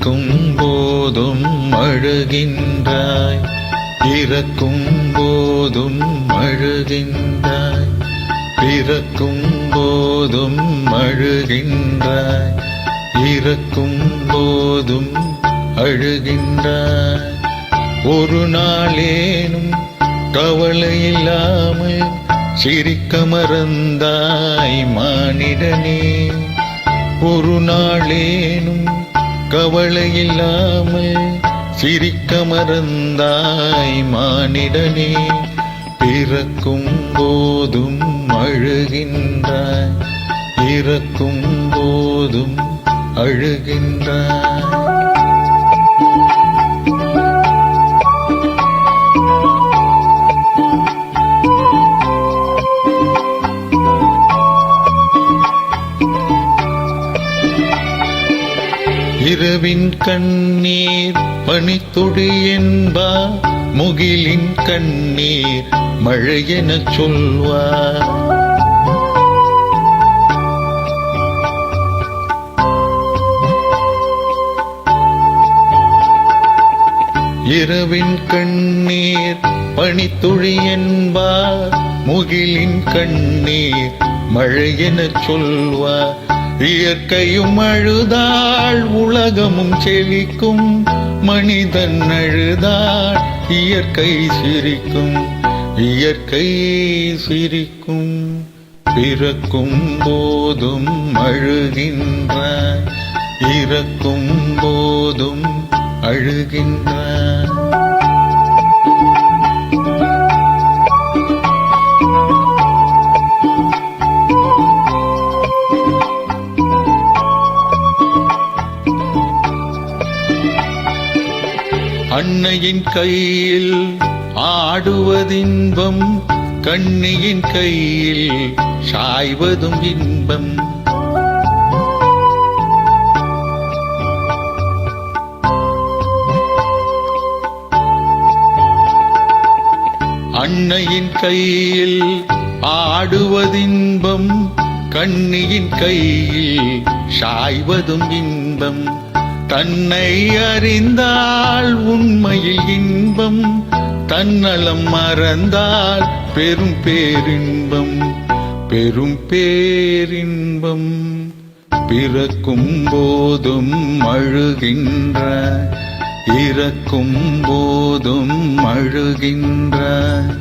பிறக்கும் போதும் அழுகின்றாய், இறக்கும் போதும் அழுகின்றாய், பிறக்கும் போதும் அழுகின்றாய், இறக்கும் போதும் அழுகின்றாய். ஒரு நாளேனும் கவலை இல்லாமல் சிரிக்க மறந்தாய் மானிடனே. ஒரு நாளேனும் கவலை இல்லாமல் சிரிக்க மறந்தாய் மானிடனே. பிறக்கும் போதும் அழுகின்றாய், இறக்கும் போதும் அழுகின்றாய். இரவின் கண்ணீர் பனித்துளி என்பார், முகிலின் கண்ணீர் மழை எனச் சொல்வார். இரவின் கண்ணீர் பனித்துளி என்பார், முகிலின் கண்ணீர் மழை எனச் சொல்வார். இயற்கையும் அழுதாள் உலகமும் செழிக்கும், மனிதன் அழுதாள் இயற்கை சிரிக்கும், இயற்கை சிரிக்கும். பிறக்கும் போதும் அழுகின்றாய், இறக்கும் போதும் அழுகின்றாய். அன்னையின் கையில் ஆடுவதின்பம், கண்ணியின் கையில் சாய்வதும் இன்பம். அன்னையின் கையில் ஆடுவதின்பம், கண்ணியின் கையில் சாய்வதும் இன்பம். தன்னை அறிந்தால் உண்மையில் இன்பம், தன்னலம் மறந்தால் பெரும் பேரின்பம், பெரும் பேரின்பம். பிறக்கும் போதும் அழுகின்றாய், இறக்கும் போதும் அழுகின்றாய்.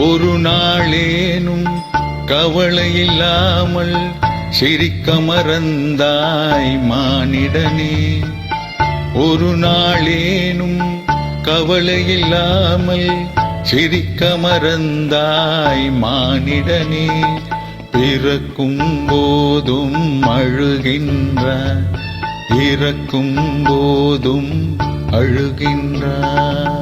ஒரு நாளேனும் கவலை இல்லாமல் சிரிக்க மறந்தாய் மானிடனே. ஒரு நாளேனும் கவலை இல்லாமல் சிரிக்க மறந்தாய் மானிடனே. பிறக்கும் போதும் அழுகின்றாய், இறக்கும் போதும் அழுகின்றாய்.